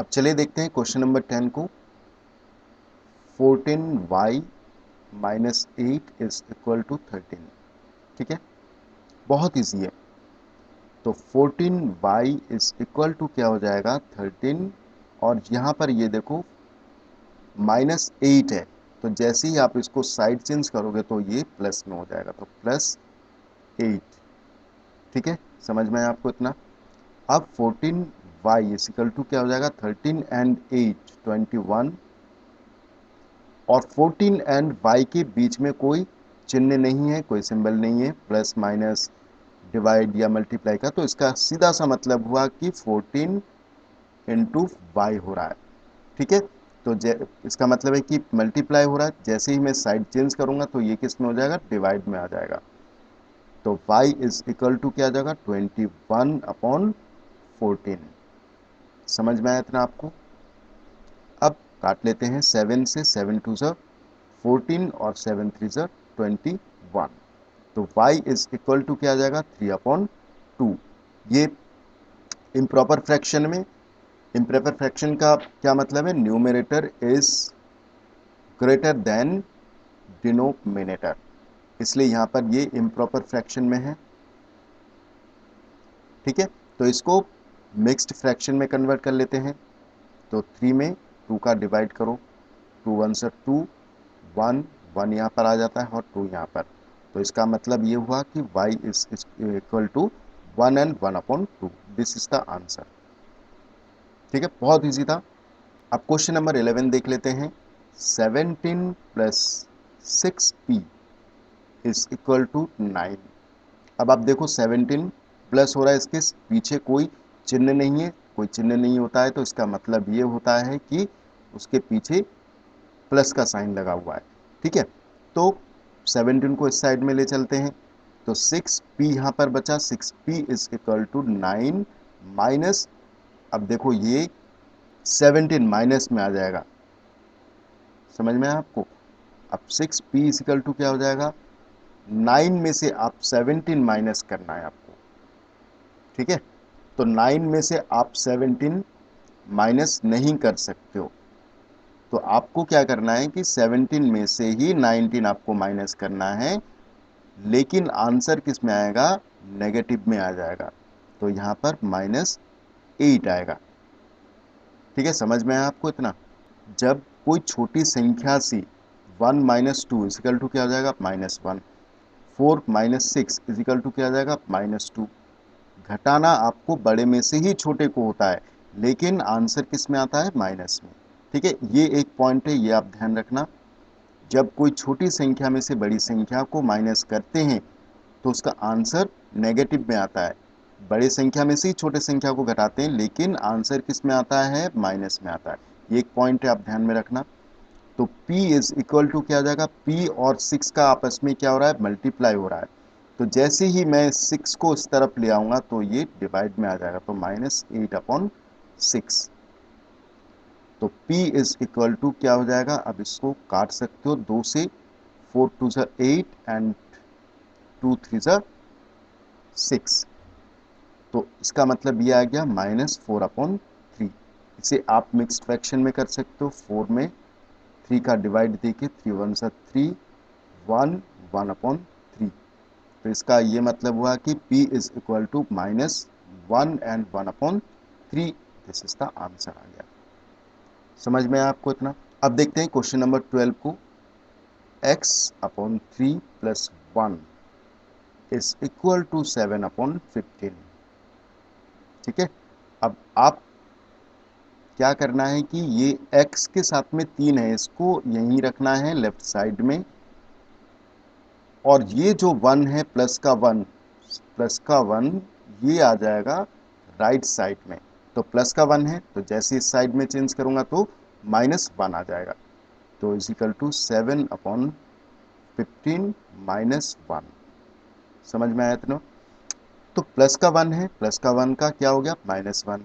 अब चलिए देखते हैं क्वेश्चन नंबर 10 को। 14y minus 8 is equal to 13। ठीक है, बहुत ईजी है। तो 14y इज इक्वल टू क्या हो जाएगा 13, और यहाँ पर ये देखो माइनस 8 है, तो जैसे ही आप इसको साइड चेंज करोगे तो ये प्लस में हो जाएगा, तो प्लस 8। ठीक है, समझ में आया आपको इतना। अब 14y इज इक्वल टू क्या हो जाएगा 13 एंड 8 21, और 14 एंड y के बीच में कोई चिन्ह नहीं है, कोई सिंबल नहीं है प्लस माइनस डिवाइड या मल्टीप्लाई का, तो इसका सीधा सा मतलब हुआ कि 14 इंटू वाई हो रहा है। ठीक है, तो इसका मतलब है कि मल्टीप्लाई हो रहा है, जैसे ही मैं साइड चेंज करूंगा तो ये किस में हो जाएगा, डिवाइड में आ जाएगा। तो y इज इक्वल टू क्या आ जाएगा 21/14। समझ में आया इतना आपको। अब काट लेते हैं 7 से, 7 टू ज़ा 14 और 7 3 ज़ा 21। तो y इज इक्वल टू क्या आ जाएगा 3/2। ये इम्प्रॉपर फ्रैक्शन में, इम्प्रॉपर फ्रैक्शन का क्या मतलब है, numerator is greater than denominator, इसलिए यहां पर ये इम्प्रॉपर फ्रैक्शन में है। ठीक है, तो इसको मिक्स्ड फ्रैक्शन में कन्वर्ट कर लेते हैं। तो 3 में 2 का डिवाइड करो, 2 1 से 2, 1 1 यहाँ पर आ जाता है और 2 यहाँ पर, तो इसका मतलब ये हुआ कि y is equal to 1 and 1/2। This is the answer. ठीक है, बहुत इजी था। अब क्वेश्चन नंबर 11 देख लेते हैं। 17 plus 6p is equal to 9। अब आप देखो 17 प्लस हो रहा है, इसके पीछे कोई चिन्ह नहीं है, कोई चिन्ह नहीं होता है तो इसका मतलब ये होता है कि उसके पीछे प्लस का साइन लगा हुआ है। ठीक है, तो 17 को इस साइड में ले चलते हैं, तो 6p यहाँ पर बचा, 6p is equal to 9 minus, अब देखो ये 17 माइनस में आ जाएगा, समझ में आया आपको। अब 6p इक्वल टू क्या हो जाएगा, 9 में से आप 17 माइनस करना है आपको। ठीक है, तो 9 में से आप 17 माइनस नहीं कर सकते हो, तो आपको क्या करना है कि 17 में से ही 19 आपको माइनस करना है, लेकिन आंसर किस में आएगा, नेगेटिव में आ जाएगा, तो यहाँ पर -8 आएगा। ठीक है, समझ में आया आपको इतना। जब कोई छोटी संख्या से 1 माइनस 2 इजिकल टू क्या हो जाएगा -1, 4 माइनस 6 इजिकल टू क्या हो जाएगा -2। घटाना आपको बड़े में से ही छोटे को होता है, लेकिन आंसर किस में आता है, माइनस में। ठीक है, ये एक पॉइंट है, ये आप ध्यान रखना। जब कोई छोटी संख्या में से बड़ी संख्या को माइनस करते हैं तो उसका आंसर नेगेटिव में आता है, बड़े संख्या में से ही छोटे संख्या को घटाते हैं लेकिन आंसर किस में आता है, माइनस में आता है। ये एक पॉइंट है, आप ध्यान में रखना। तो p इज इक्वल टू क्या हो जाएगा, p और 6 का आपस में क्या हो रहा है, मल्टीप्लाई हो रहा है, तो जैसे ही मैं 6 को इस तरफ ले आऊंगा तो ये डिवाइड में आ जाएगा, तो -8/6। तो p इज इक्वल टू क्या हो जाएगा, अब इसको काट सकते हो 2 से, 4 2 ज़ा 8 एंड 2 3 ज़ा 6, तो इसका मतलब ये आ गया -4/3। इसे आप मिक्स्ड फ्रैक्शन में कर सकते हो, 4 में 3 का डिवाइड देके, 3 1 ज़ा 3, 1 1/3, तो इसका ये मतलब हुआ कि p is equal to -1 and 1/3। This is the answer आ गया। समझ में आया आपको इतना। अब देखते हैं क्वेश्चन नंबर 12 को। x/3 plus 1 is equal to 7/15। ठीक है, अब आप क्या करना है कि ये x के साथ में 3 है, इसको यहीं रखना है लेफ्ट साइड में, और ये जो 1 है प्लस का 1, प्लस का 1 ये आ जाएगा राइट साइड में, तो प्लस का 1 है तो जैसे इस साइड में चेंज करूंगा तो -1 आ जाएगा, तो इज इक्वल टू 7/15 -1। समझ में आया इतना। तो प्लस का 1 है, प्लस का 1 का क्या हो गया, -1,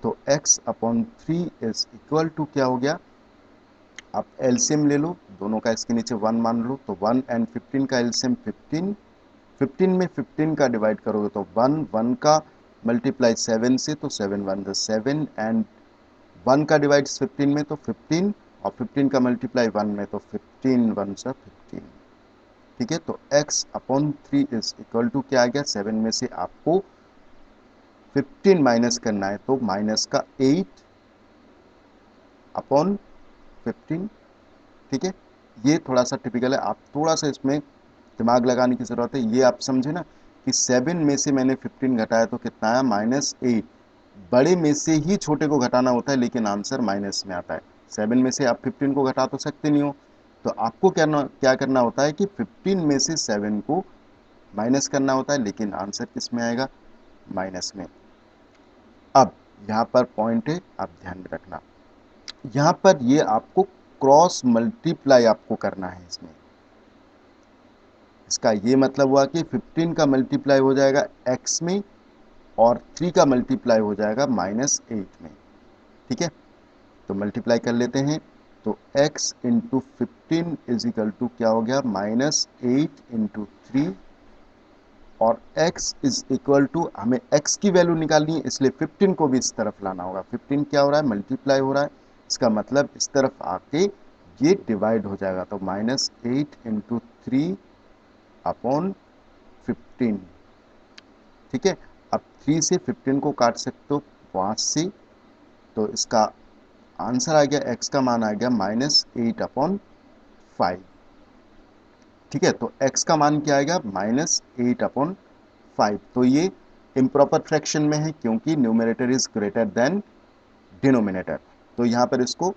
तो x/3 इज इक्वल टू क्या हो गया, आप एलसीएम ले लो दोनों का, इसके नीचे 1 मान लो, तो 1 एंड 15 का एलसीएम 15, 15 में 15 का डिवाइड करोगे तो 1 1 का मल्टीप्लाई 7 से, तो 7 1 द 7 एंड 1 का डिवाइड 15 में तो 15, और 15 का मल्टीप्लाई 1 में तो 15 1 सा 15। ठीक है, तो x upon 3 is equal to क्या आ गया, 7 में से आपको 15 माइनस करना है, तो माइनस का 8 अपॉन 15। ठीक है, ये थोड़ा सा टिपिकल है, आप थोड़ा सा इसमें दिमाग लगाने की ज़रूरत है। ये आप समझे ना कि 7 में से मैंने 15 घटाया तो कितना आया, -8। बड़े में से ही छोटे को घटाना होता है, लेकिन आंसर माइनस में आता है। 7 में से आप 15 को घटा तो सकते नहीं हो, तो आपको क्या करना होता है कि 15 में से 7 को माइनस करना होता है, लेकिन आंसर किस में आएगा, माइनस में। अब यहाँ पर पॉइंट है, आप ध्यान में रखना, यहाँ पर ये आपको क्रॉस मल्टीप्लाई आपको करना है इसमें। इसका ये मतलब हुआ कि 15 का मल्टीप्लाई हो जाएगा x में, और 3 का मल्टीप्लाई हो जाएगा -8 में। ठीक है, तो मल्टीप्लाई कर लेते हैं, तो x into 15 is equal to क्या हो गया, -8 इंटू 3, और x इज इक्वल टू, हमें x की वैल्यू निकालनी है, इसलिए 15 को भी इस तरफ लाना होगा। 15 क्या हो रहा है, मल्टीप्लाई हो रहा है, इसका मतलब इस तरफ आके ये डिवाइड हो जाएगा, तो -8 इंटू 3 अपॉन 15। ठीक है, अब 3 से 15 को काट सकते हो 5 से, तो इसका आंसर आ गया, x का मान आ गया -8 अपॉन 5। ठीक है, तो x का मान क्या आएगा, -8 अपॉन 5। तो ये इम्प्रॉपर फ्रैक्शन में है, क्योंकि numerator is greater than denominator. तो यहाँ पर इसको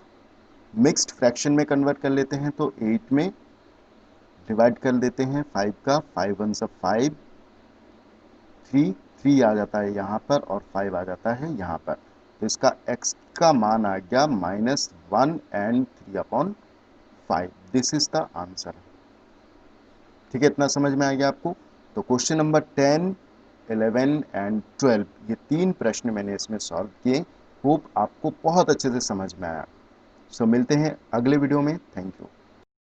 मिक्स्ड फ्रैक्शन में कन्वर्ट कर लेते हैं, तो 8 में डिवाइड कर देते हैं 5 का, 5 1 सा 5, 3 आ जाता है यहाँ पर, और 5 आ जाता है यहाँ पर। तो इसका x का मान आ गया -1 and 3 upon 5। This is the answer. ठीक है, इतना समझ में आ गया आपको। तो क्वेश्चन नंबर 10, 11 एंड 12, ये 3 प्रश्न मैंने इसमें सॉल्व किए। होप आपको बहुत अच्छे से समझ में आया। सो मिलते हैं अगले वीडियो में। Thank you.